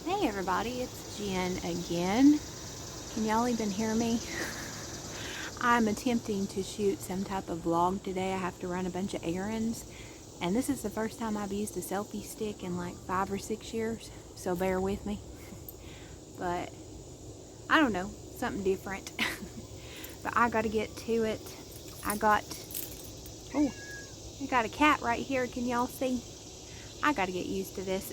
Hey everybody, it's Jen again. Can y'all even hear me? I'm attempting to shoot some type of vlog today. I have to run a bunch of errands, and this is the first time I've used a selfie stick in like 5 or 6 years, so bear with me. But I don't know, something different. But I gotta get to it. I got a cat right here. Can y'all see? I gotta get used to this.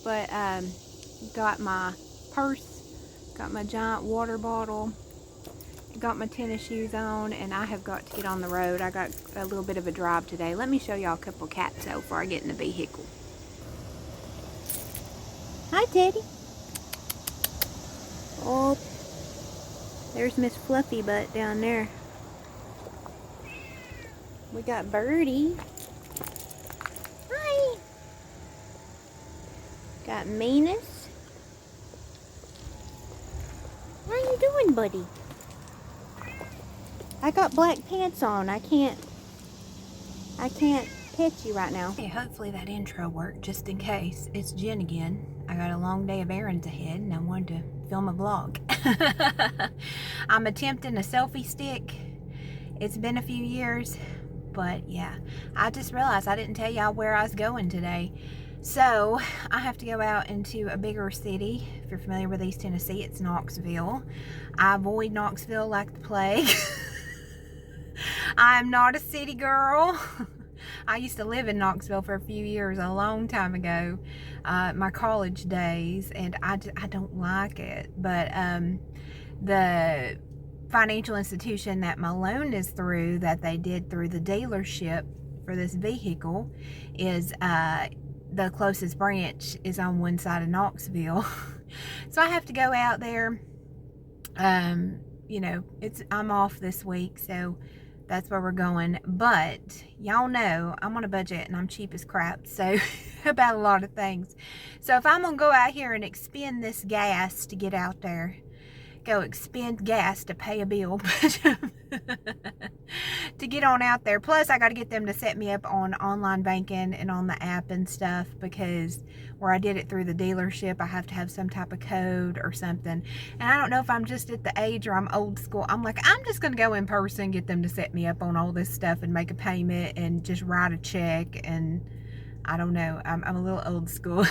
But got my purse, got my giant water bottle, got my tennis shoes on, and I have got to get on the road. I got a little bit of a drive today. Let me show y'all a couple cats though before I get in the vehicle. Hi Teddy. Oh, there's Miss Fluffy Butt down there. We got Birdie. Hi. Got Meanus. How you doing, buddy? I got black pants on. I can't pet you right now. Hey, hopefully that intro worked, just in case. It's Jen again. I got a long day of errands ahead and I wanted to film a vlog. I'm attempting a selfie stick. It's been a few years, but yeah. I just realized I didn't tell y'all where I was going today. So I have to go out into a bigger city. If you're familiar with East Tennessee, it's Knoxville. I avoid Knoxville like the plague. I'm not a city girl. I used to live in Knoxville for a few years, a long time ago, my college days, and I don't like it. But the financial institution that my loan is through, that they did through the dealership for this vehicle, is the closest branch is on one side of Knoxville. So I have to go out there. You know, I'm off this week, so that's where we're going. But y'all know I'm on a budget and I'm cheap as crap, so about a lot of things. So if I'm gonna go out here and expend this gas to get out there, go expend gas to pay a bill to get on out there. Plus I got to get them to set me up on online banking and on the app and stuff, because where I did it through the dealership, I have to have some type of code or something. And I don't know if I'm just at the age or I'm old school. I'm like, I'm just gonna go in person, get them to set me up on all this stuff and make a payment and just write a check. And I don't know, I'm a little old school.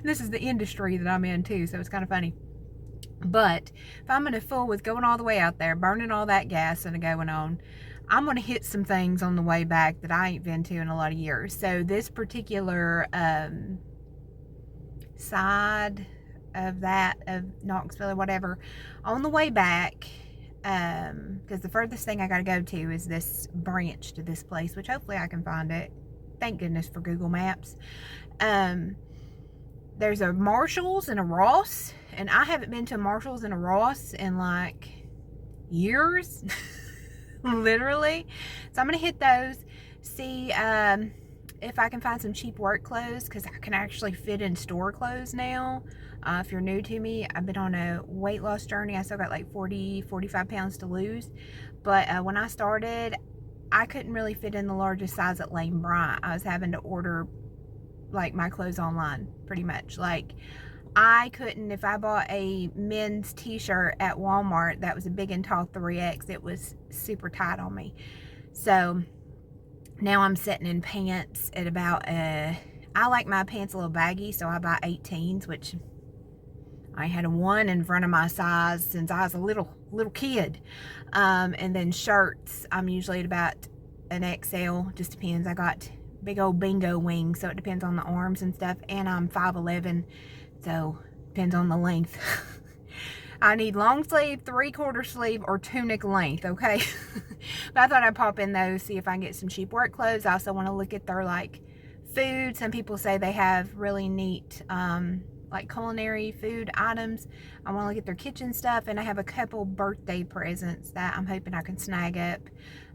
This is the industry that I'm in too, so it's kind of funny. But if I'm gonna fool with going all the way out there, burning all that gas and going on, I'm gonna hit some things on the way back that I ain't been to in a lot of years. So this particular side of Knoxville or whatever, on the way back, because the furthest thing I gotta go to is this branch to this place, which hopefully I can find it. Thank goodness for Google Maps. There's a Marshall's and a Ross, and I haven't been to a Marshall's and a Ross in like years. Literally. So I'm gonna hit those, see if I can find some cheap work clothes, because I can actually fit in store clothes now. If you're new to me, I've been on a weight loss journey. I still got like 45 pounds to lose, but when I started, I couldn't really fit in the largest size at Lane Bryant. I was having to order like my clothes online, pretty much. Like, I couldn't, if I bought a men's t-shirt at Walmart that was a big and tall 3X, it was super tight on me. So now I'm sitting in pants at about I like my pants a little baggy, so I buy 18s, which I had a 1 in front of my size since I was a little kid. And then shirts, I'm usually at about an XL, just depends. I got big old bingo wings, so it depends on the arms and stuff, and I'm 5'11", so depends on the length. I need long sleeve, 3/4 sleeve, or tunic length, okay? But I thought I'd pop in those, see if I can get some cheap work clothes. I also want to look at their like food. Some people say they have really neat like culinary food items. I want to look at their kitchen stuff, and I have a couple birthday presents that I'm hoping I can snag up.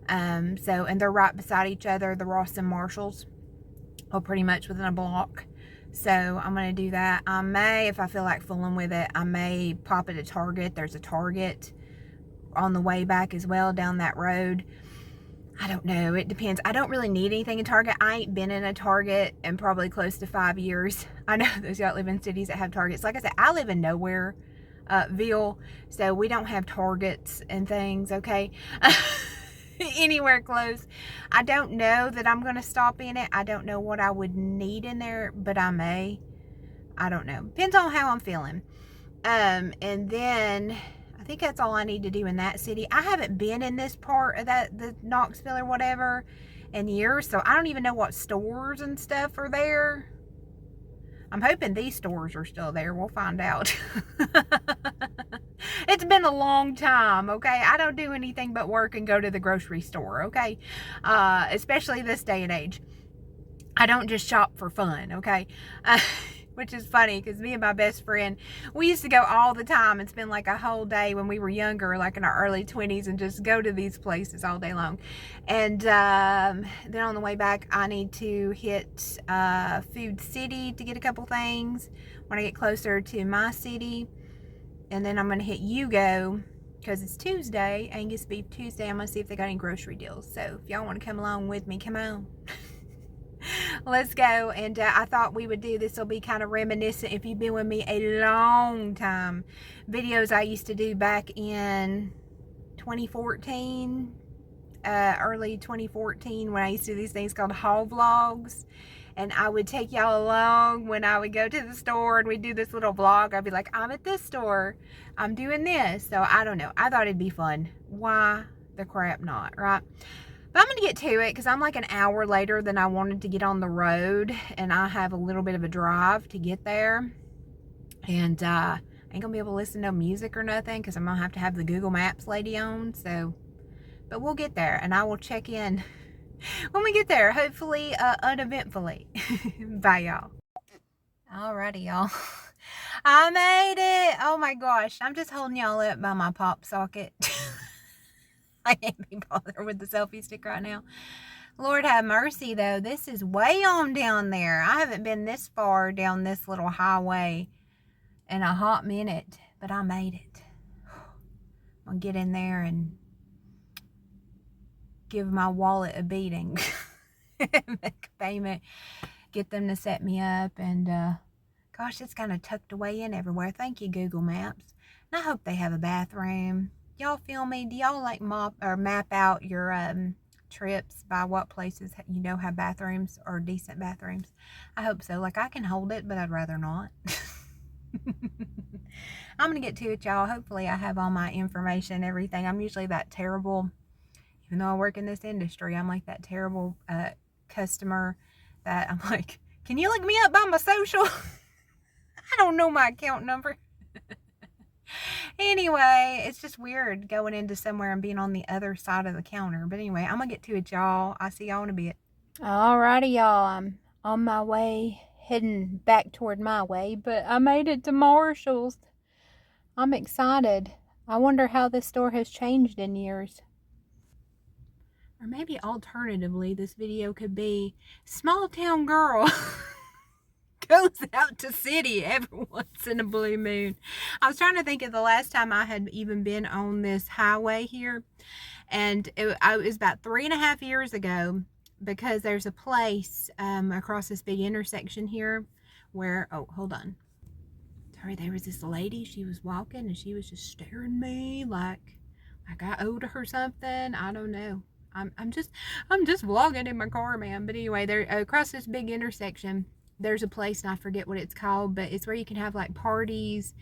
And they're right beside each other, the Ross and Marshalls, or pretty much within a block. So I'm going to do that. I may, if I feel like fooling with it, I may pop at a Target. There's a Target on the way back as well down that road. I don't know. It depends. I don't really need anything in Target. I ain't been in a Target in probably close to 5 years. I know those y'all live in cities that have Targets. Like I said, I live in nowhere, Ville, so we don't have Targets and things, okay? Anywhere close. I don't know that I'm going to stop in it. I don't know what I would need in there, but I may. I don't know. Depends on how I'm feeling. And then I think that's all I need to do in that city. I haven't been in this part of the Knoxville or whatever in years, so I don't even know what stores and stuff are there. I'm hoping these stores are still there. We'll find out. It's been a long time, okay? I don't do anything but work and go to the grocery store, okay? Especially this day and age. I don't just shop for fun, okay? Which is funny because me and my best friend, we used to go all the time and spend like a whole day when we were younger, like in our early 20s, and just go to these places all day long. And then on the way back, I need to hit Food City to get a couple things when I get closer to my city. And then I'm going to hit Yugo because it's Tuesday, Angus Beef Tuesday. I'm going to see if they got any grocery deals. So if y'all want to come along with me, come on. Let's go. And I thought we would do this. Will be kind of reminiscent if you've been with me a long time. Videos I used to do back in 2014, early 2014, when I used to do these things called haul vlogs. And I would take y'all along when I would go to the store and we'd do this little vlog. I'd be like, I'm at this store, I'm doing this. So I don't know. I thought it'd be fun. Why the crap not, right? But I'm going to get to it because I'm like an hour later than I wanted to get on the road. And I have a little bit of a drive to get there. And I ain't going to be able to listen to no music or nothing because I'm going to have the Google Maps lady on. So, but we'll get there and I will check in when we get there. Hopefully, uneventfully. Bye, y'all. Alrighty, y'all. I made it. Oh my gosh. I'm just holding y'all up by my pop socket. I can't be bothered with the selfie stick right now. Lord have mercy, though. This is way on down there. I haven't been this far down this little highway in a hot minute, but I made it. I'll get in there and give my wallet a beating. Make a payment. Get them to set me up. And, gosh, it's kind of tucked away in everywhere. Thank you, Google Maps. And I hope they have a bathroom. Y'all feel me? Do y'all like map out your trips by what places you know have bathrooms or decent bathrooms? I hope so. Like, I can hold it, but I'd rather not. I'm gonna get to it, y'all. Hopefully I have all my information and everything. I'm usually that terrible, even though I work in this industry, I'm like that terrible customer that I'm like, can you look me up by my social? I don't know my account number. Anyway, it's just weird going into somewhere and being on the other side of the counter. But anyway, I'm going to get to it, y'all. I'll see y'all in a bit. Alrighty, y'all. I'm on my way, heading back toward my way. But I made it to Marshall's. I'm excited. I wonder how this store has changed in years. Or maybe alternatively, this video could be small town girl goes out to city every once in a blue moon. I was trying to think of the last time I had even been on this highway here, and it was about 3.5 years ago, because there's a place across this big intersection here where, oh, hold on. Sorry, there was this lady, she was walking and she was just staring at me like I owed her something. I don't know. I'm just vlogging in my car, man. But anyway, there across this big intersection, there's a place, and I forget what it's called, but it's where you can have like parties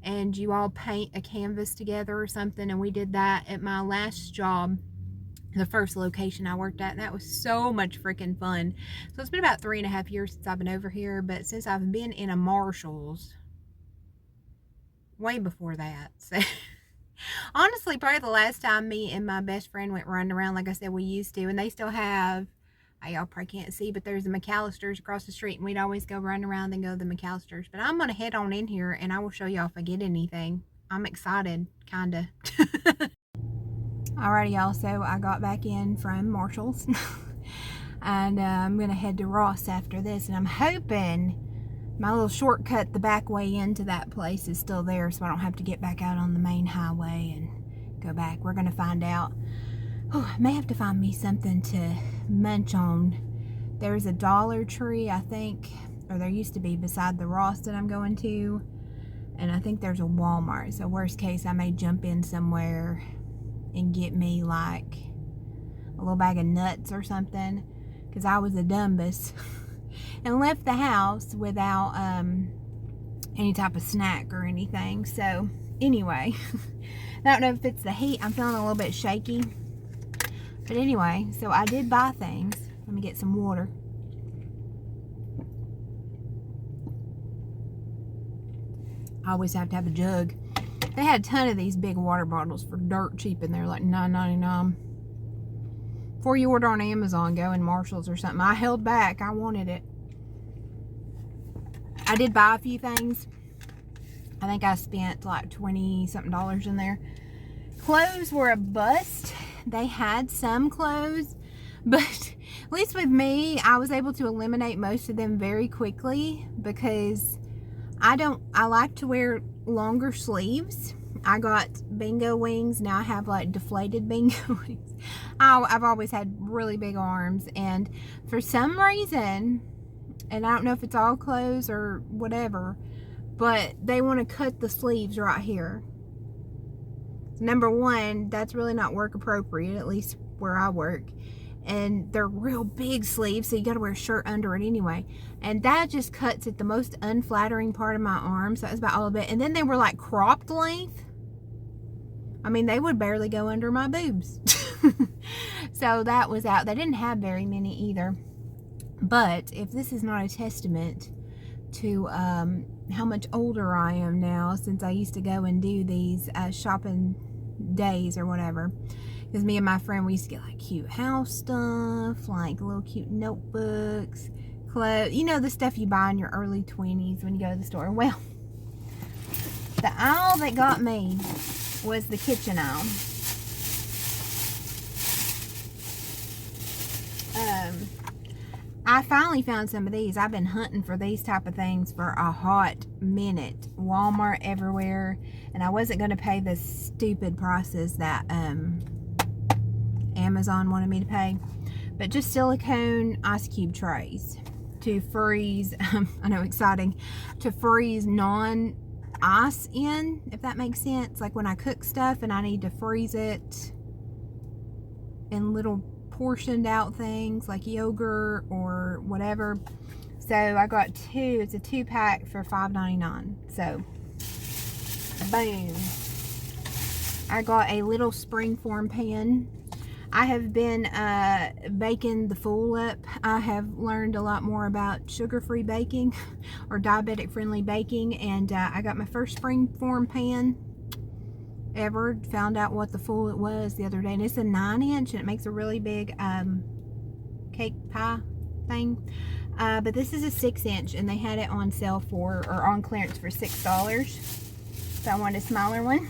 and you all paint a canvas together or something. And we did that at my last job, the first location I worked at, and that was so much freaking fun. So it's been about 3.5 years since I've been over here, but since I've been in a Marshall's, way before that. So honestly, probably the last time me and my best friend went running around, like I said, we used to, and they still have, y'all probably can't see, but there's the McAllisters across the street, and we'd always go run around and go to the McAllisters. But I'm going to head on in here, and I will show y'all if I get anything. I'm excited, kind of. Alrighty, y'all, so I got back in from Marshall's, and I'm going to head to Ross after this, and I'm hoping my little shortcut the back way into that place is still there, so I don't have to get back out on the main highway and go back. We're going to find out. Oh, I may have to find me something to munch on. There's a Dollar Tree, I think, or there used to be beside the Ross that I'm going to. And I think there's a Walmart. So worst case, I may jump in somewhere and get me like a little bag of nuts or something. Because I was a dumbus and left the house without any type of snack or anything. So anyway, I don't know if it's the heat. I'm feeling a little bit shaky. But anyway, so I did buy things. Let me get some water. I always have to have a jug. They had a ton of these big water bottles for dirt cheap in there, like $9.99. Before you order on Amazon, go in Marshall's or something. I held back. I wanted it. I did buy a few things. I think I spent like $20-something in there. Clothes were a bust. They had some clothes, but at least with me, I was able to eliminate most of them very quickly because I like to wear longer sleeves. I got bingo wings. Now I have like deflated bingo wings. I've always had really big arms, and for some reason, and I don't know if it's all clothes or whatever, but they want to cut the sleeves right here. Number one, that's really not work appropriate, at least where I work. And they're real big sleeves, so you gotta wear a shirt under it anyway. And that just cuts at the most unflattering part of my arm, so that's about all of it. And then they were like cropped length. I mean, they would barely go under my boobs. So that was out. They didn't have very many either. But if this is not a testament to how much older I am now, since I used to go and do these shopping days or whatever. Because me and my friend, we used to get like cute house stuff, like little cute notebooks, clothes, you know, the stuff you buy in your early 20s when you go to the store. Well, the aisle that got me was the kitchen aisle. I finally found some of these. I've been hunting for these type of things for a hot minute. Walmart everywhere, and I wasn't going to pay the stupid prices that Amazon wanted me to pay, but just silicone ice cube trays to freeze. I know, exciting, to freeze non-ice in, if that makes sense. Like when I cook stuff and I need to freeze it in little portioned out things like yogurt or whatever. So I got two. It's a 2-pack for $5.99. So boom. I got a little springform pan. I have been baking the fool up. I have learned a lot more about sugar-free baking or diabetic-friendly baking, and I got my first springform pan ever. Found out what the fool it was the other day, and it's a 9-inch, and it makes a really big cake pie thing. But this is a 6-inch, and they had it on sale or on clearance for $6. So I wanted a smaller one.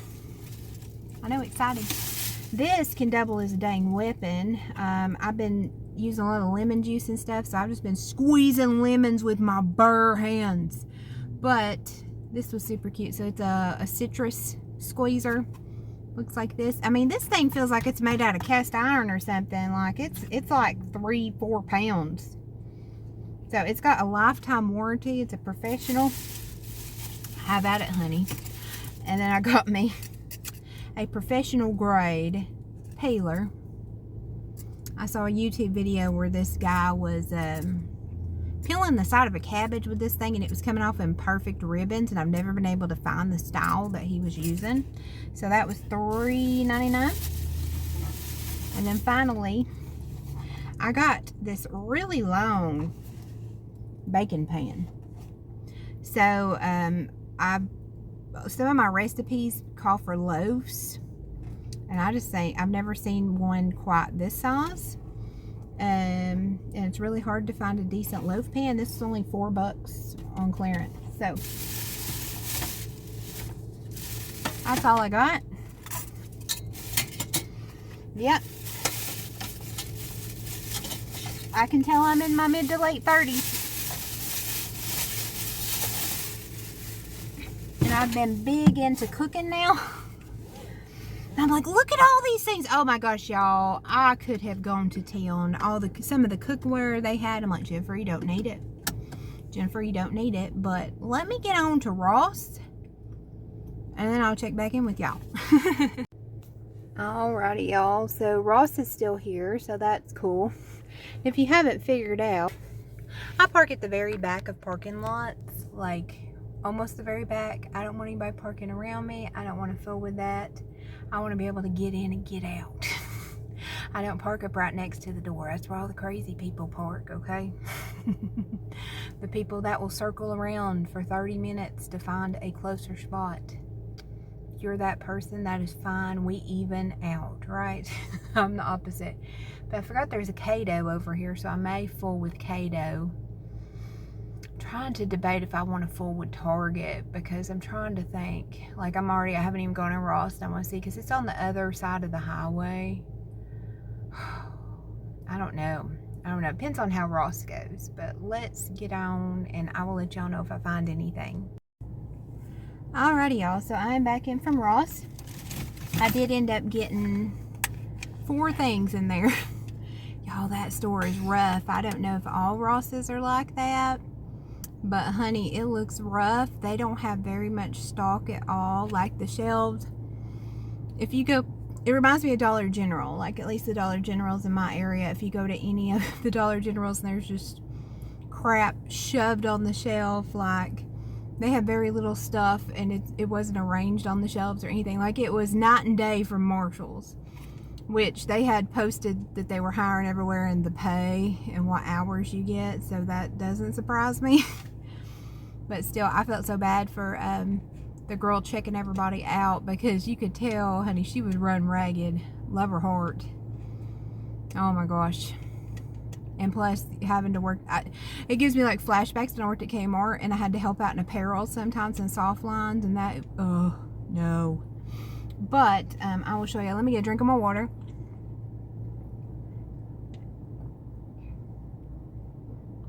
I know, exciting. This can double as a dang weapon. I've been using a lot of lemon juice and stuff, so I've just been squeezing lemons with my bare hands. But this was super cute. So it's a citrus squeezer. Looks like this. I mean, this thing feels like it's made out of cast iron or something. Like it's like 3-4 pounds. So it's got a lifetime warranty. It's a professional. Have at it, honey. And then I got me a professional grade peeler. I saw a YouTube video where this guy was peeling the side of a cabbage with this thing, and it was coming off in perfect ribbons, and I've never been able to find the style that he was using. So that was $3.99. And then finally, I got this really long baking pan. So some of my recipes call for loaves, and I just say I've never seen one quite this size, and it's really hard to find a decent loaf pan. This is only $4 on clearance, so that's all I got. Yep, I can tell I'm in my mid to late 30s. And I've been big into cooking now. And I'm like, look at all these things. Oh my gosh, y'all. I could have gone to town. Some of the cookware they had. I'm like, Jennifer, you don't need it. Jennifer, you don't need it. But let me get on to Ross. And then I'll check back in with y'all. Alrighty, y'all. So Ross is still here. So that's cool. If you haven't figured out, I park at the very back of parking lots. Like, almost the very back. I don't want anybody parking around me. I don't want to fool with that. I want to be able to get in and get out. I don't park up right next to the door. That's where all the crazy people park, okay? The people that will circle around for 30 minutes to find a closer spot. If you're that person, that is fine. We even out, right? I'm the opposite. But I forgot there's a Cato over here, so I may fool with Cato. Trying to debate if I want to fool with Target, because I'm trying to think. Like, I haven't even gone in Ross. I want to see, because it's on the other side of the highway. I don't know. Depends on how Ross goes. But let's get on, and I will let y'all know if I find anything. Alrighty, y'all. So I'm back in from Ross. I did end up getting 4 things in there. Y'all, that store is rough. I don't know if all Rosses are like that. But honey, it looks rough. They don't have very much stock at all. Like the shelves, if you go, it reminds me of Dollar General. Like at least the Dollar Generals in my area. If you go to any of the Dollar Generals and there's just crap shoved on the shelf, like they have very little stuff, and it wasn't arranged on the shelves or anything. Like it was night and day from Marshall's, which they had posted that they were hiring everywhere in the pay and what hours you get. So that doesn't surprise me. But still, I felt so bad for the girl checking everybody out, because you could tell, honey, she was run ragged. Love her heart. Oh my gosh. And plus, having to work, it gives me like flashbacks when I worked at Kmart and I had to help out in apparel sometimes in soft lines, and that, oh no. But I will show you. Let me get a drink of my water.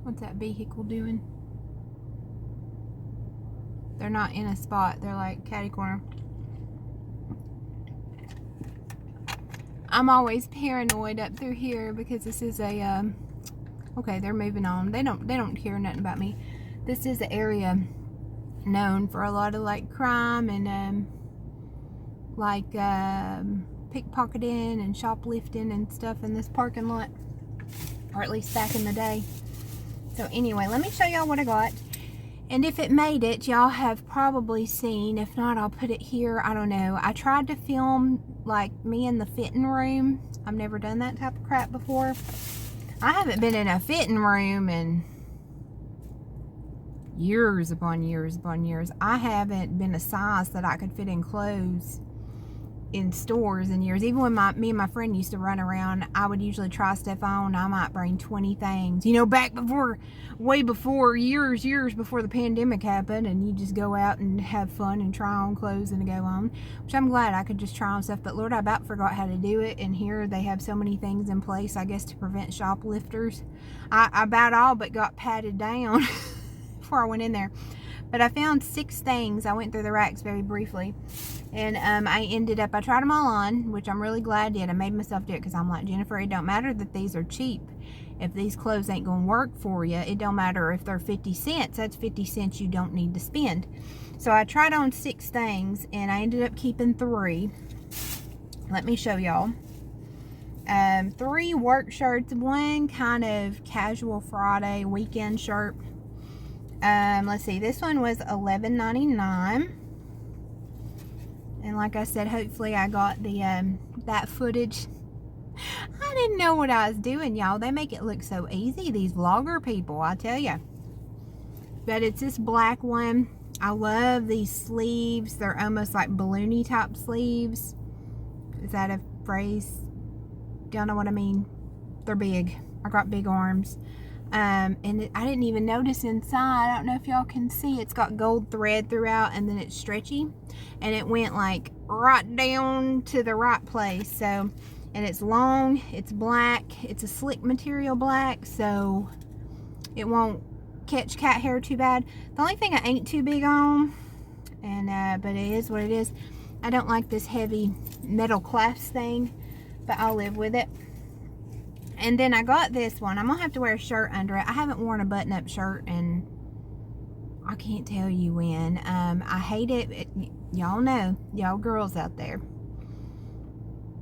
What's that vehicle doing? They're not in a spot. They're like catty corner. I'm always paranoid up through here because this is a okay, they're moving on. They don't hear nothing about me. This is an area known for a lot of like crime and like pickpocketing and shoplifting and stuff in this parking lot, or at least back in the day. So anyway, let me show y'all what I got. And if it made it, y'all have probably seen. If not, I'll put it here. I don't know. I tried to film like me in the fitting room. I've never done that type of crap before. I haven't been in a fitting room in years upon years upon years. I haven't been a size that I could fit in clothes in stores in years. Even when me and my friend used to run around, I would usually try stuff on. I might bring 20 things, you know, back before, way before, years before the pandemic happened, and you just go out and have fun and try on clothes and go on, which I'm glad I could just try on stuff. But Lord, I about forgot how to do it, and here they have so many things in place, I guess, to prevent shoplifters. I about all but got patted down before I went in there. But I found 6 things. I went through the racks very briefly. And I tried them all on, which I'm really glad I did. I made myself do it because I'm like, Jennifer, it don't matter that these are cheap. If these clothes ain't going to work for you, it don't matter if they're 50 cents. That's 50 cents you don't need to spend. So I tried on 6 things, and I ended up keeping 3. Let me show y'all. 3 work shirts, 1 kind of casual Friday weekend shirt. Let's see, this one was $11.99, and like I said, hopefully I got the that footage. I didn't know what I was doing, y'all. They make it look so easy, these vlogger people, I tell you. But it's this black one. I love these sleeves. They're almost like balloony type sleeves. Is that a phrase? Y'all know what I mean? They're big. I got big arms. And I didn't even notice inside. I don't know if y'all can see. It's got gold thread throughout, and then it's stretchy, and it went like right down to the right place. So, and it's long, it's black, it's a slick material black, so it won't catch cat hair too bad. The only thing I ain't too big on, and but it is what it is, I don't like this heavy metal clasp thing, but I'll live with it. And then I got this one. I'm gonna have to wear a shirt under it. I haven't worn a button-up shirt and I can't tell you when. I hate it. Y'all know, y'all girls out there.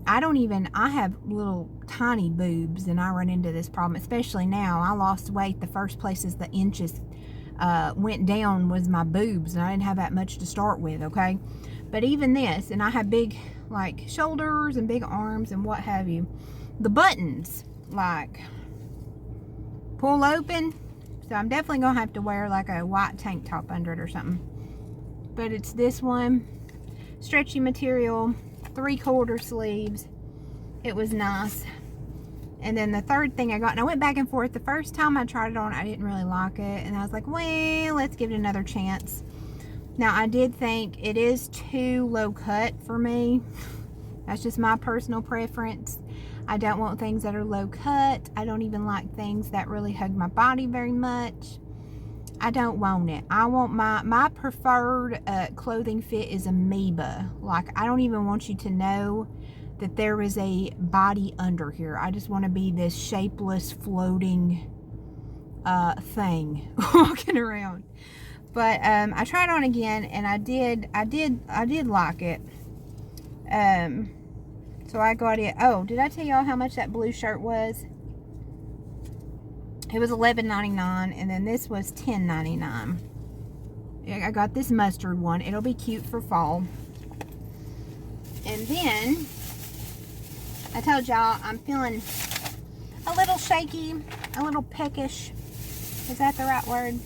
I have little tiny boobs and I run into this problem, especially now. I lost weight. The first places the inches went down was my boobs, and I didn't have that much to start with, okay? But even this, and I have big, like, shoulders and big arms and what have you. The buttons, like, pull open. So I'm definitely going to have to wear, like, a white tank top under it or something. But it's this one. Stretchy material. 3/4 sleeves. It was nice. And then the third thing I got, and I went back and forth. The first time I tried it on, I didn't really like it. And I was like, well, let's give it another chance. Now, I did think it is too low cut for me. That's just my personal preference. I don't want things that are low cut. I don't even like things that really hug my body very much. I don't want it. I want my preferred clothing fit is amoeba. Like, I don't even want you to know that there is a body under here. I just want to be this shapeless, floating thing walking around. But I tried on again, and I did like it. So I got it. Oh, did I tell y'all how much that blue shirt was? It was $11.99, and then this was $10.99. I got this mustard one. It'll be cute for fall. And then I told y'all I'm feeling a little shaky, a little peckish. Is that the right word?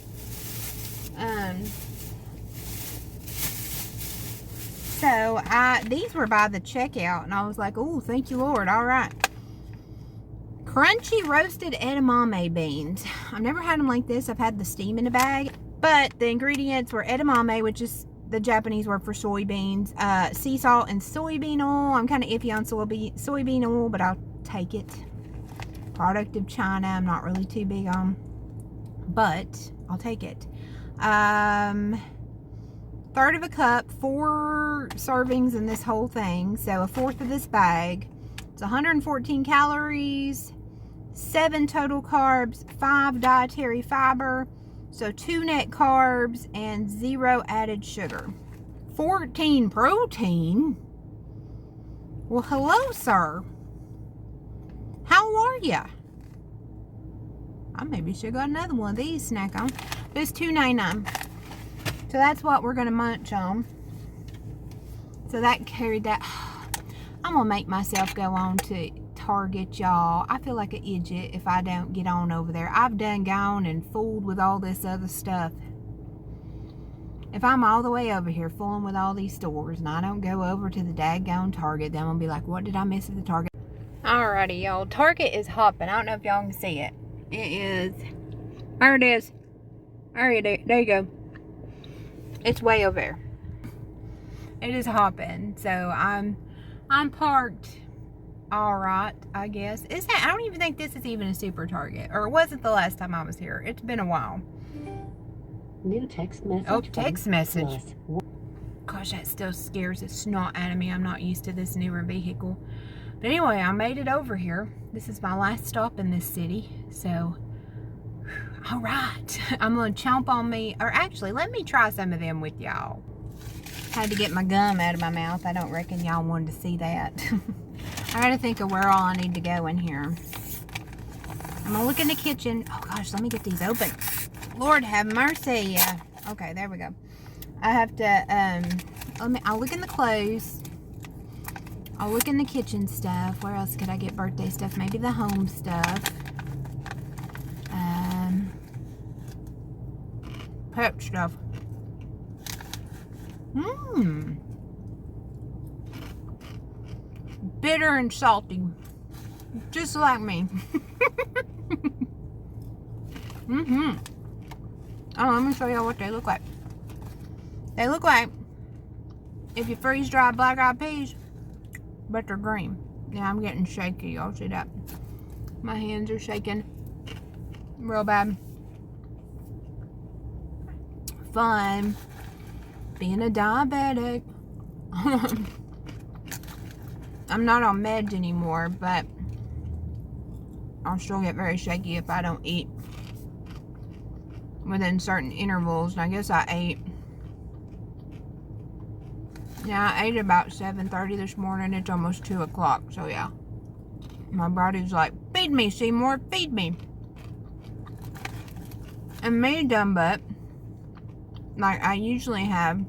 So these were by the checkout, and I was like, oh, thank you, Lord. All right. Crunchy roasted edamame beans. I've never had them like this. I've had the steam in a bag, but the ingredients were edamame, which is the Japanese word for soybeans, sea salt, and soybean oil. I'm kind of iffy on soybean oil, but I'll take it. Product of China. I'm not really too big on, but I'll take it. 1/3 of a cup, 4 servings in this whole thing, so 1/4 of this bag. It's 114 calories, 7 total carbs, 5 dietary fiber, so 2 net carbs, and 0 added sugar. 14 protein? Well, hello, sir. How are ya? I maybe should have got another one of these snack on. It's $2.99. So that's what we're going to munch on. So that carried that. I'm going to make myself go on to Target, y'all. I feel like an idiot if I don't get on over there. I've done gone and fooled with all this other stuff. If I'm all the way over here fooling with all these stores and I don't go over to the daggone Target, then I'm going to be like, what did I miss at the Target? Alrighty, y'all. Target is hopping. I don't know if y'all can see it. It is. There it is. There you go. It's way over there. It is hopping. So I'm parked alright, I guess. I don't even think this is even a super Target. Or it wasn't the last time I was here. It's been a while. New text message. Oh, text message. Gosh, that still scares the snot out of me. I'm not used to this newer vehicle. But anyway, I made it over here. This is my last stop in this city. So, alright. I'm going to chomp on me. Or actually, let me try some of them with y'all. Had to get my gum out of my mouth. I don't reckon y'all wanted to see that. I gotta think of where all I need to go in here. I'm gonna look in the kitchen. Oh gosh, let me get these open. Lord have mercy. Okay, there we go. I have to, I'll look in the clothes. I'll look in the kitchen stuff. Where else could I get birthday stuff? Maybe the home stuff. Pet stuff. Bitter and salty. Just like me. Oh, let me show y'all what they look like. They look like if you freeze dry black-eyed peas, but they're green. Yeah, I'm getting shaky. Y'all see that? My hands are shaking real bad. Fun being a diabetic. I'm not on meds anymore, but I'll still get very shaky if I don't eat within certain intervals. And I guess I ate. Yeah, I ate about 7:30 this morning. It's almost 2 o'clock. So yeah, my body's like, feed me, Seymour, feed me. And me, dumb butt, like I usually have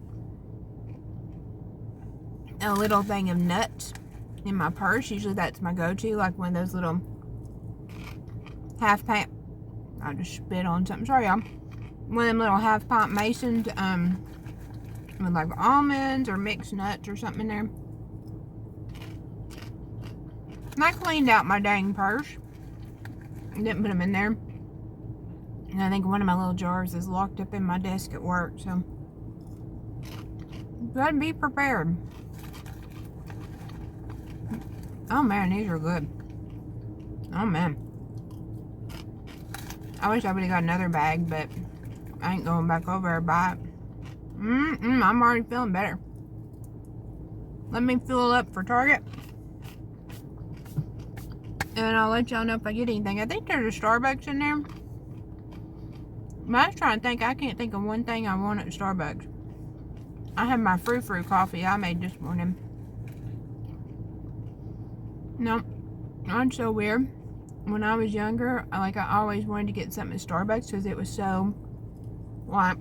a little thing of nuts in my purse. Usually that's my go-to, like one of those little half pint. I just spit on something. Sorry, y'all. One of them little half pint Masons, with like almonds or mixed nuts or something in there. And I cleaned out my dang purse. Didn't put them in there. And I think one of my little jars is locked up in my desk at work, so gotta be prepared. Oh man, these are good. Oh man. I wish I would have got another bag, but I ain't going back over there to buy it. I'm already feeling better. Let me fill up for Target. And I'll let y'all know if I get anything. I think there's a Starbucks in there. But I was trying to think. I can't think of one thing I want at Starbucks. I had my frou-frou coffee I made this morning. Nope. That's so weird. When I was younger, I always wanted to get something at Starbucks because it was so, like,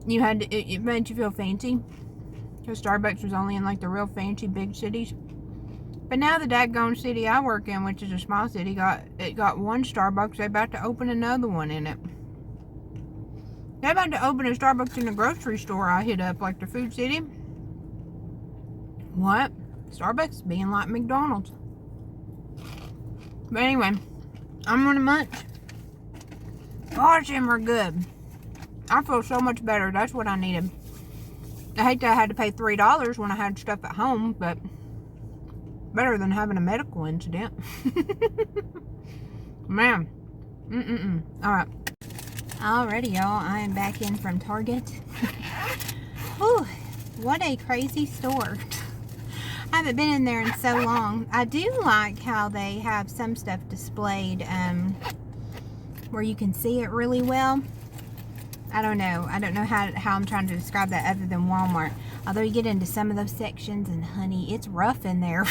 it made you feel fancy. Because Starbucks was only in like the real fancy big cities. But now the daggone city I work in, which is a small city, got one Starbucks. They're about to open another one in it. They're about to open a Starbucks in the grocery store I hit up, like the Food City. What? Starbucks being like McDonald's. But anyway, I'm gonna munch. Gosh, them are good. I feel so much better. That's what I needed. I hate that I had to pay $3 when I had stuff at home, but better than having a medical incident. Man. Alright. Alrighty, y'all. I am back in from Target. Whew. What a crazy store. I haven't been in there in so long. I do like how they have some stuff displayed where you can see it really well. I don't know how I'm trying to describe that other than Walmart. Although you get into some of those sections, and honey, it's rough in there.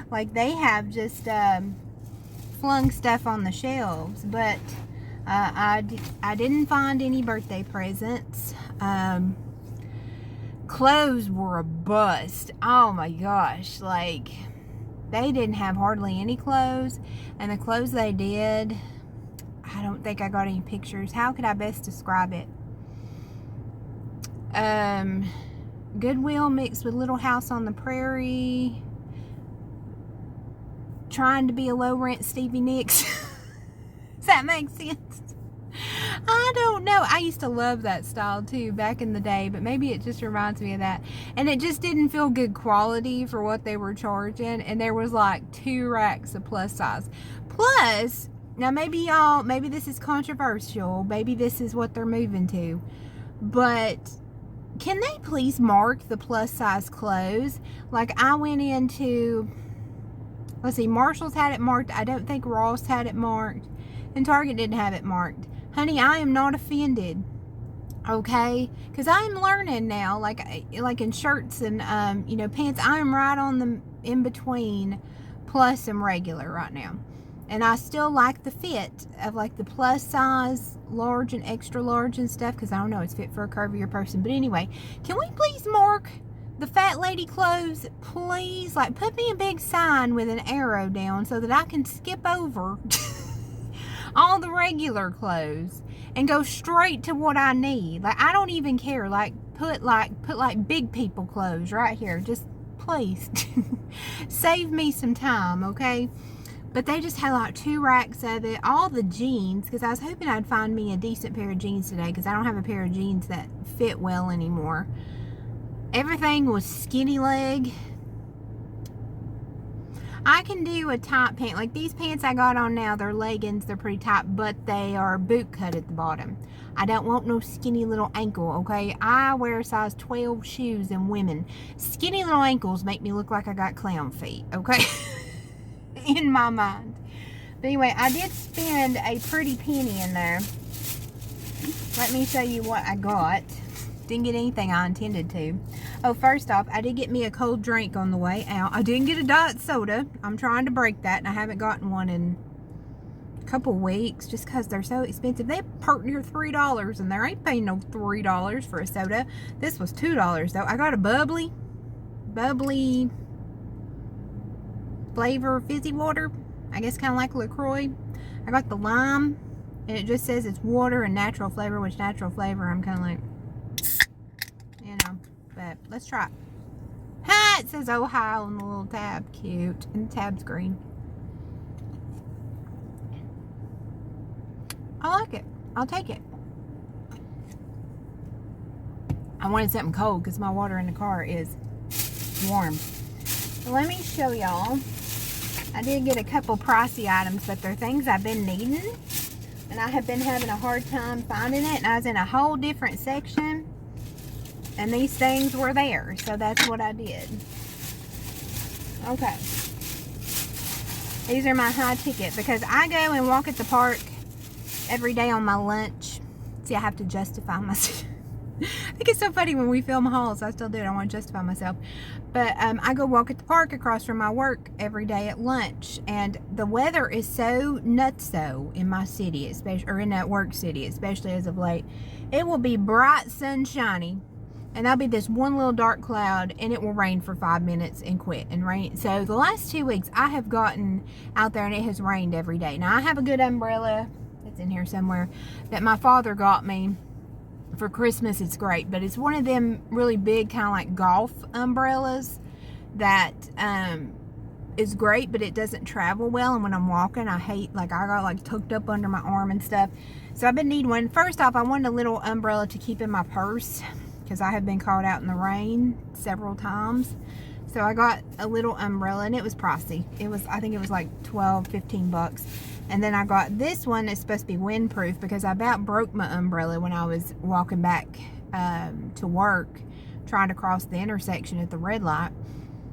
Like they have just flung stuff on the shelves. But I didn't find any birthday presents. Clothes were a bust. Oh my gosh. Like they didn't have hardly any clothes. And the clothes they did, I don't think I got any pictures. How could I best describe it? Goodwill mixed with Little House on the Prairie. Trying to be a low rent Stevie Nicks. Does that make sense? I don't know. I used to love that style too back in the day, but maybe it just reminds me of that. And it just didn't feel good quality for what they were charging. And there was like 2 racks of plus size. Plus, now maybe this is controversial. Maybe this is what they're moving to. But can they please mark the plus size clothes? Like I went into, let's see, Marshall's had it marked. I don't think Ross had it marked. And Target didn't have it marked. Honey, I am not offended. Okay? Because I am learning now, like in shirts and, pants, I am right on the in between plus and regular right now. And I still like the fit of like the plus size, large and extra large and stuff. Because I don't know, it's fit for a curvier person. But anyway, can we please mark the fat lady clothes? Please, like put me a big sign with an arrow down so that I can skip over all the regular clothes and go straight to what I need. Like I don't even care. Like put big people clothes right here. Just please save me some time, okay? But they just had like 2 racks of it. All the jeans, because I was hoping I'd find me a decent pair of jeans today, because I don't have a pair of jeans that fit well anymore. Everything was skinny leg. I can do a tight pant. Like these pants I got on now, they're leggings. They're pretty tight, but they are boot cut at the bottom. I don't want no skinny little ankle, okay? I wear size 12 shoes in women. Skinny little ankles make me look like I got clown feet, okay? In my mind. But anyway, I did spend a pretty penny in there. Let me show you what I got. Didn't get anything I intended to. Oh, first off, I did get me a cold drink on the way out. I didn't get a diet soda. I'm trying to break that, and I haven't gotten one in a couple weeks just because they're so expensive. They part near $3, and there ain't paying no $3 for a soda. This was $2, though. I got a bubbly flavor fizzy water. I guess kind of like LaCroix. I got the lime, and it just says it's water and natural flavor, which natural flavor, I'm kind of like, you know, but let's try it. Ha! It says Ohio on the little tab. Cute. And the tab's green. I like it. I'll take it. I wanted something cold because my water in the car is warm. So let me show y'all. I did get a couple pricey items, but they're things I've been needing. And I have been having a hard time finding it. And I was in a whole different section. And these things were there. So that's what I did. Okay. These are my high ticket. Because I go and walk at the park every day on my lunch. See, I have to justify myself. I think it's so funny when we film hauls. I still do it. I want to justify myself. But I go walk at the park across from my work every day at lunch. And the weather is so nutso in my city, especially, or in that work city, especially as of late. It will be bright, sunshiny. And there'll be this one little dark cloud, and it will rain for 5 minutes and quit and rain. So the last 2 weeks, I have gotten out there, and it has rained every day. Now, I have a good umbrella. It's in here somewhere that my father got me for Christmas. It's great, but it's one of them really big kind of like golf umbrellas that is great, but it doesn't travel well. And when I'm walking, I hate, like, I got like tucked up under my arm and stuff. So I've been needing one. First off, I wanted a little umbrella to keep in my purse because I have been caught out in the rain several times. So I got a little umbrella, and it was pricey. It was, I think it was like 12, 15 bucks. And then I got this one that's supposed to be windproof because I about broke my umbrella when I was walking back to work, trying to cross the intersection at the red light.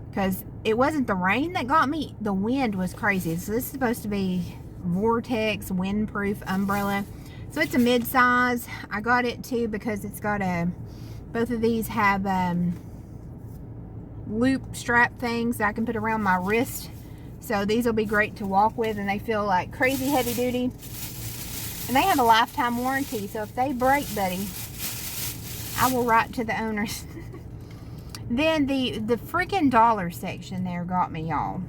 Because it wasn't the rain that got me, the wind was crazy. So this is supposed to be Vortex windproof umbrella. So it's a mid-size. I got it too because it's got a, both of these have loop strap things that I can put around my wrist. So these will be great to walk with, and they feel like crazy heavy duty. And they have a lifetime warranty, so if they break, buddy, I will write to the owners. Then the freaking dollar section there got me, y'all.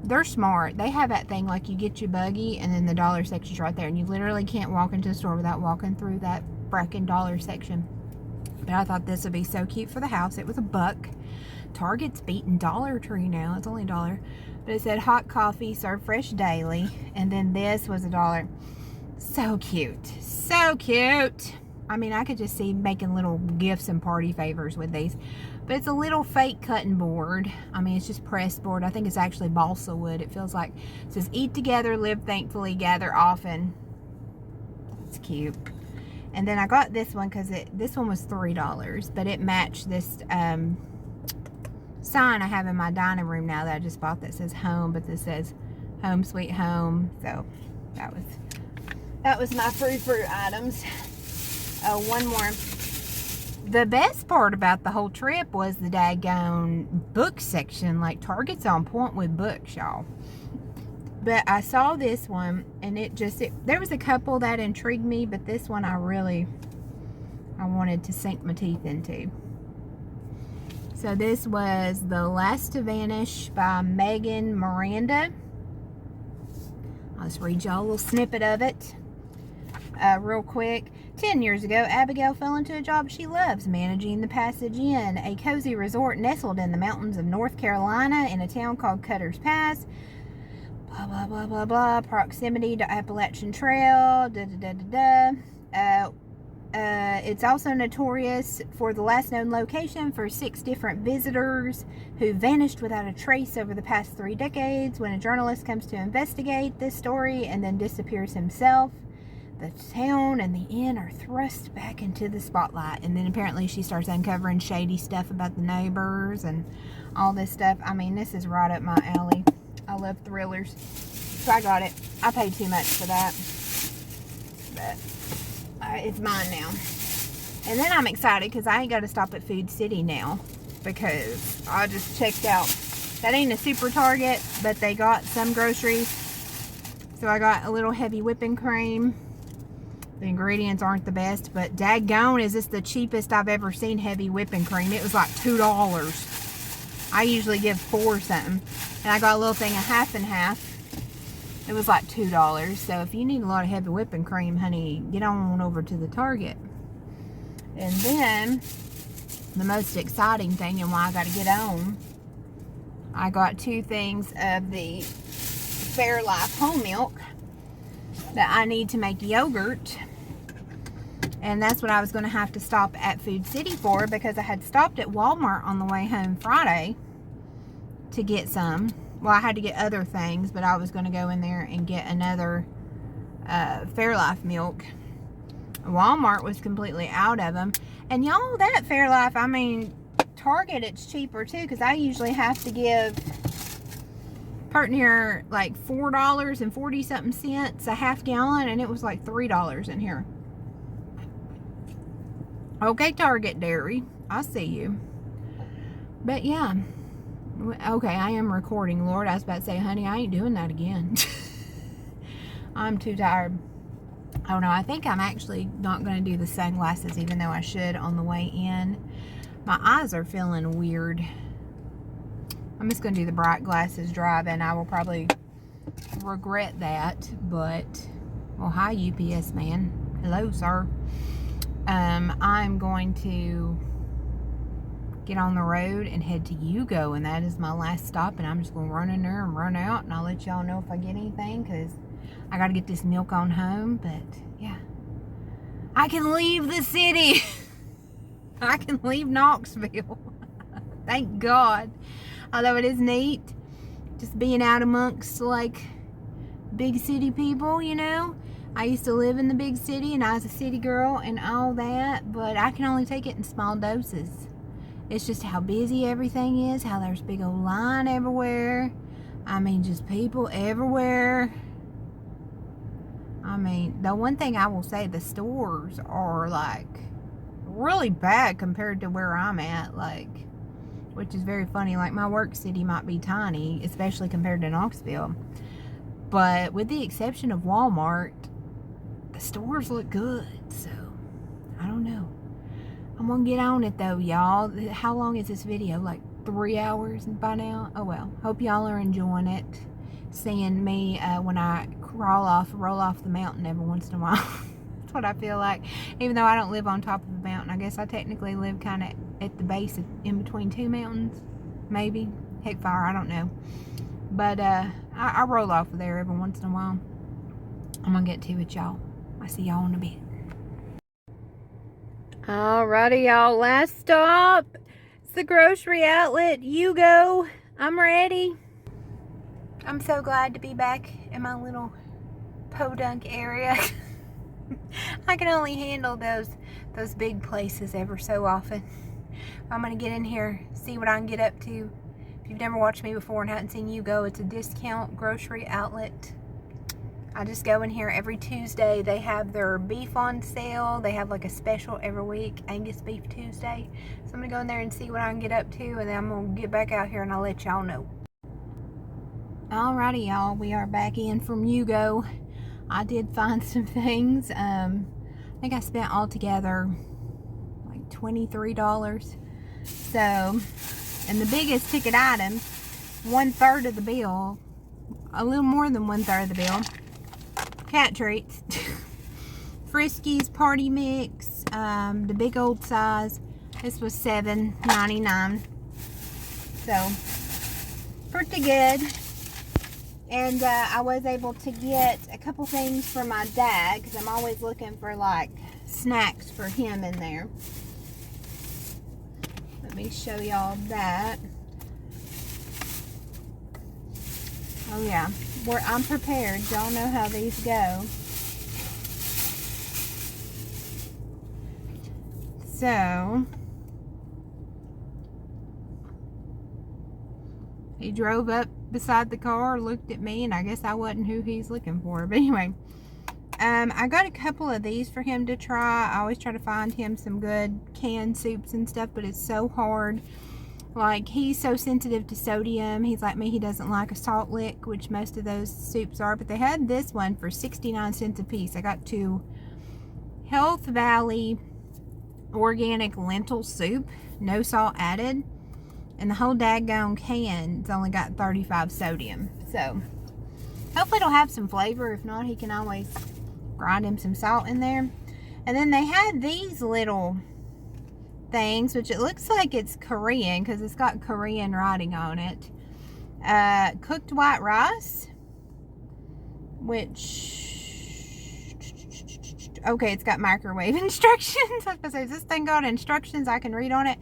They're smart. They have that thing like you get your buggy, and then the dollar section's right there, and you literally can't walk into the store without walking through that frickin' dollar section. But I thought this would be so cute for the house. It was $1. Target's beating Dollar Tree now. It's only $1. But it said hot coffee served fresh daily. And then this was $1. So cute. So cute. I mean, I could just see making little gifts and party favors with these. But it's a little fake cutting board. I mean, it's just pressed board. I think it's actually balsa wood. It feels like it says eat together, live thankfully, gather often. It's cute. And then I got this one because this one was $3. But it matched this sign I have in my dining room now that I just bought that says home, but this says home sweet home. So that was my fruit items. Oh, one more. The best part about the whole trip was the daggone book section. Like, Target's on point with books, y'all. But I saw this one, and there was a couple that intrigued me, but this one I wanted to sink my teeth into. So this was The Last to Vanish by Megan Miranda. I'll just read y'all a little snippet of it real quick. 10 years ago, Abigail fell into a job she loves, managing the Passage Inn, a cozy resort nestled in the mountains of North Carolina in a town called Cutter's Pass. Blah, blah, blah, blah, blah. Proximity to Appalachian Trail. It's also notorious for the last known location for 6 different visitors who vanished without a trace over the past 3 decades. When a journalist comes to investigate this story and then disappears himself, the town and the inn are thrust back into the spotlight. And then apparently she starts uncovering shady stuff about the neighbors and all this stuff. I mean, this is right up my alley. I love thrillers. So I got it. I paid too much for that. But it's mine now. And then I'm excited because I ain't got to stop at Food City now, because I just checked out. That ain't a super Target, but they got some groceries. So I got a little heavy whipping cream. The ingredients aren't the best, but daggone, is this the cheapest I've ever seen heavy whipping cream. It was like $2. I usually give $4 something. And I got a little thing of half and half. It was like $2. So if you need a lot of heavy whipping cream, honey, get on over to the Target. And then the most exciting thing, and why I got to get on, I got 2 things of the Fairlife whole milk that I need to make yogurt. And that's what I was going to have to stop at Food City for, because I had stopped at Walmart on the way home Friday to get some. Well, I had to get other things, but I was going to go in there and get another Fairlife milk. Walmart was completely out of them. And y'all, that Fairlife, I mean, Target, it's cheaper too, because I usually have to give part near like $4.40 something cents a half gallon, and it was like $3 in here. Okay, Target Dairy, I see you. But yeah, okay, I am recording, Lord. I was about to say, honey, I ain't doing that again. I'm too tired. Oh no, I think I'm actually not going to do the sunglasses, even though I should on the way in. My eyes are feeling weird. I'm just going to do the bright glasses driving. I will probably regret that, but, well, hi, UPS man. Hello, sir. I'm going to get on the road and head to Yugo, and that is my last stop, and I'm just going to run in there and run out, and I'll let y'all know if I get anything, because I got to get this milk on home. But yeah, I can leave the city. I can leave Knoxville. Thank God. Although it is neat just being out amongst like big city people, you know. I used to live in the big city, and I was a city girl and all that, but I can only take it in small doses. It's just how busy everything is, how there's big old line everywhere. I mean, just people everywhere. I mean, the one thing I will say, the stores are like really bad compared to where I'm at, like, which is very funny. Like, my work city might be tiny, especially compared to Knoxville, but with the exception of Walmart, the stores look good. So I don't know, I'm gonna get on it though, y'all. How long is this video? Like 3 hours by now? Oh well. Hope y'all are enjoying it, seeing me when I roll off the mountain every once in a while. That's what I feel like. Even though I don't live on top of a mountain, I guess I technically live kind of at the base of, in between 2 mountains, maybe. Heck fire, I don't know. But I roll off of there every once in a while. I'm gonna get to it, y'all. I see y'all in a bit. Alrighty, y'all. Last stop. It's the grocery outlet. Yugo. I'm ready. I'm so glad to be back in my little podunk area. I can only handle those big places ever so often. I'm gonna get in here, see what I can get up to. If you've never watched me before and haven't seen Yugo, it's a discount grocery outlet. I just go in here every Tuesday. They have their beef on sale. They have like a special every week, Angus Beef Tuesday. So I'm gonna go in there and see what I can get up to, and then I'm gonna get back out here and I'll let y'all know. Alrighty, y'all, we are back in from Yugo. I did find some things. I think I spent altogether like $23. So, and the biggest ticket items, 1/3 of the bill, a little more than 1/3 of the bill. Cat treats, Friskies party mix, the big old size. This was $7.99. So, pretty good. And I was able to get a couple things for my dad, because I'm always looking for like snacks for him in there. Let me show y'all that. Oh yeah, I'm prepared. Y'all know how these go. So he drove up beside the car, looked at me, and I guess I wasn't who he's looking for. But anyway, I got a couple of these for him to try. I always try to find him some good canned soups and stuff, but it's so hard. Like, he's so sensitive to sodium. He's like me, he doesn't like a salt lick, which most of those soups are. But they had this one for 69 cents a piece. I got 2 Health Valley organic lentil soup, no salt added. And the whole daggone can's only got 35 sodium. So, hopefully it'll have some flavor. If not, he can always grind him some salt in there. And then they had these little things, which it looks like it's Korean because it's got Korean writing on it. Cooked white rice, which, okay, it's got microwave instructions. I was about to say, is this thing got instructions I can read on it?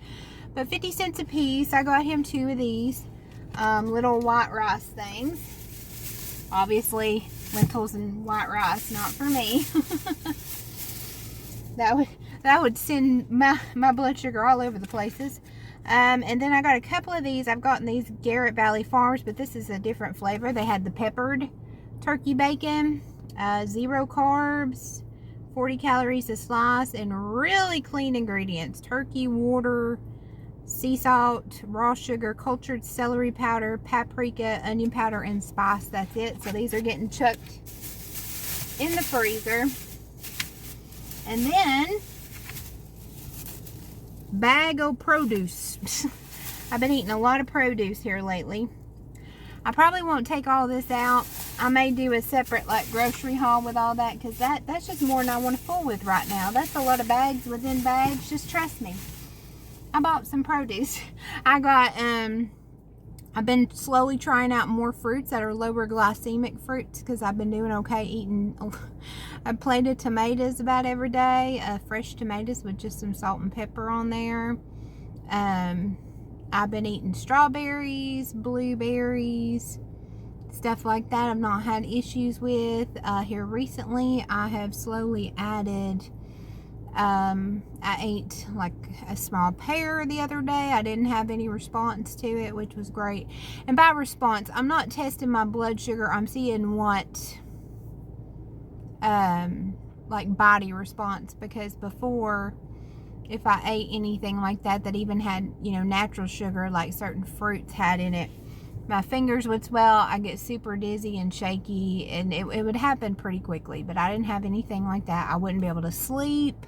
But 50 cents a piece. I got him 2 of these little white rice things. Obviously, lentils and white rice, not for me. that would send my blood sugar all over the places. And then I got a couple of these. I've gotten these Garrett Valley Farms, but this is a different flavor. They had the peppered turkey bacon, 0 carbs, 40 calories a slice, and really clean ingredients. Turkey, water, sea salt, raw sugar, cultured celery powder, paprika, onion powder, and spice. That's it. So these are getting chucked in the freezer. And then, bag of produce. I've been eating a lot of produce here lately. I probably won't take all this out. I may do a separate like grocery haul with all that, because that's just more than I want to fool with right now. That's a lot of bags within bags. Just trust me. I bought some produce. I got, I've been slowly trying out more fruits that are lower glycemic fruits, because I've been doing okay eating a plate of tomatoes about every day. Fresh tomatoes with just some salt and pepper on there. I've been eating strawberries, blueberries, stuff like that I've not had issues with. Here recently, I have slowly added, I ate like a small pear the other day. I didn't have any response to it, which was great. And by response, I'm not testing my blood sugar. I'm seeing what, like body response, because before, if I ate anything like that even had, you know, natural sugar, like certain fruits had in it, my fingers would swell. I get super dizzy and shaky, and it would happen pretty quickly. But I didn't have anything like that. I wouldn't be able to sleep.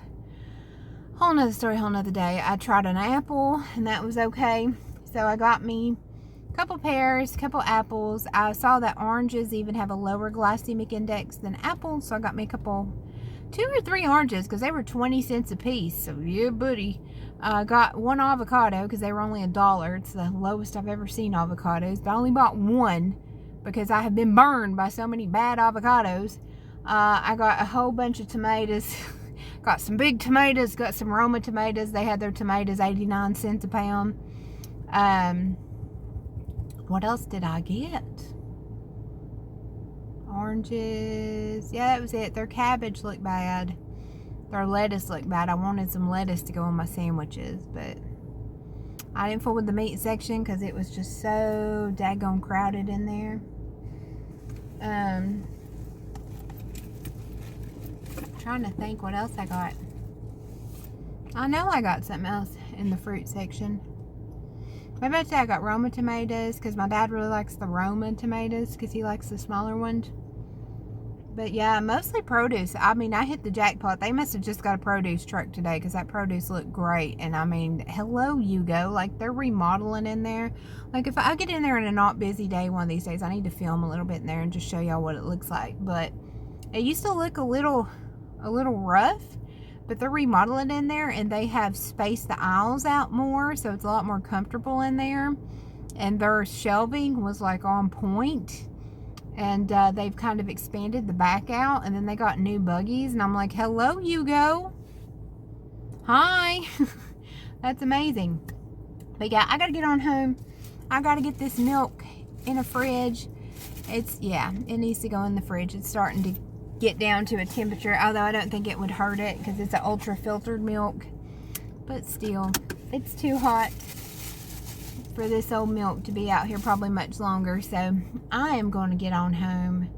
Whole nother story, whole nother day. I tried an apple, and that was okay. So I got me a couple pears, a couple apples. I saw that oranges even have a lower glycemic index than apples, so I got me a couple, 2 or 3 oranges, because they were 20 cents a piece. So yeah, buddy. Got 1 avocado because they were only $1. It's the lowest I've ever seen avocados. But I only bought 1 because I have been burned by so many bad avocados. I got a whole bunch of tomatoes. Got some big tomatoes. Got some Roma tomatoes. They had their tomatoes 89 cents a pound. What else did I get? Oranges. Yeah, that was it. Their cabbage looked bad. Their lettuce looked bad. I wanted some lettuce to go on my sandwiches, but I didn't fool with the meat section because it was just so daggone crowded in there. Trying to think what else I got. I know I got something else in the fruit section. Maybe I'd say I got Roma tomatoes, because my dad really likes the Roma tomatoes because he likes the smaller ones. But yeah, mostly produce. I mean, I hit the jackpot. They must have just got a produce truck today, because that produce looked great. And I mean, hello, Yugo. Like, they're remodeling in there. Like, if I get in there on a not busy day one of these days, I need to film a little bit in there and just show y'all what it looks like. But it used to look a little rough, but they're remodeling in there, and they have spaced the aisles out more, so it's a lot more comfortable in there. And their shelving was like on point. And they've kind of expanded the back out, and then they got new buggies, and I'm like, hello, Yugo. Hi. That's amazing. But yeah, I gotta get on home. I gotta get this milk in a fridge. It needs to go in the fridge. It's starting to get down to a temperature, although I don't think it would hurt it because it's an ultra filtered milk. But still, it's too hot for this old milk to be out here probably much longer. So I am going to get on home.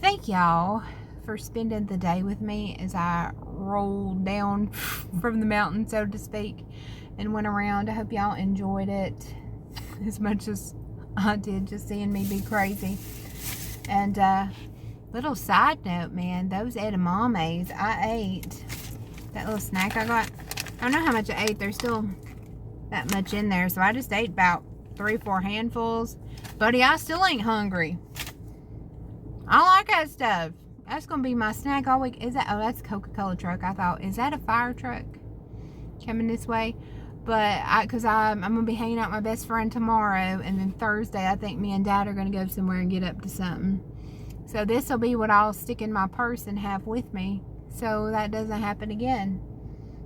Thank y'all for spending the day with me as I rolled down from the mountain, so to speak, and went around. I hope y'all enjoyed it as much as I did, just seeing me be crazy. And little side note, man, those edamames I ate, that little snack I got, I don't know how much I ate. There's still that much in there, so I just ate about 3-4 handfuls. Buddy, I still ain't hungry. I like that stuff. That's gonna be my snack all week. Is that? Oh, that's a Coca-Cola truck. I thought, is that a fire truck coming this way? But because I'm gonna be hanging out with my best friend tomorrow, and then Thursday I think me and Dad are gonna go somewhere and get up to something. So this will be what I'll stick in my purse and have with me, so that doesn't happen again.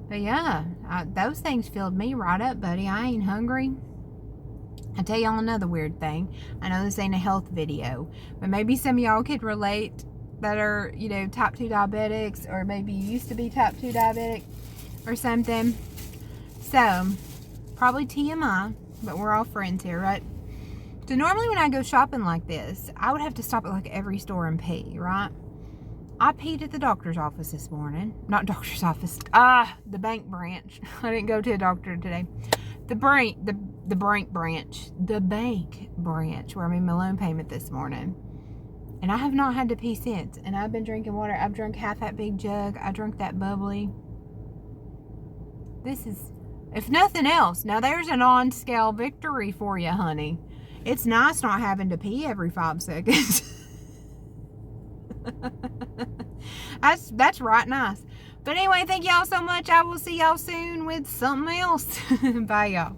But yeah, those things filled me right up, buddy. I ain't hungry. I'll tell y'all another weird thing. I know this ain't a health video, but maybe some of y'all could relate that are, you know, type 2 diabetics, or maybe used to be type 2 diabetic or something. So, probably TMI, but we're all friends here, right? So normally when I go shopping like this, I would have to stop at like every store and pee, right? I peed at the doctor's office this morning. Not doctor's office. The bank branch. I didn't go to a doctor today. The bank branch where I made my loan payment this morning. And I have not had to pee since. And I've been drinking water. I've drunk half that big jug. I drank that bubbly. This is, if nothing else, now there's an on-scale victory for you, honey. It's nice not having to pee every 5 seconds. That's right nice. But anyway, thank y'all so much. I will see y'all soon with something else. Bye, y'all.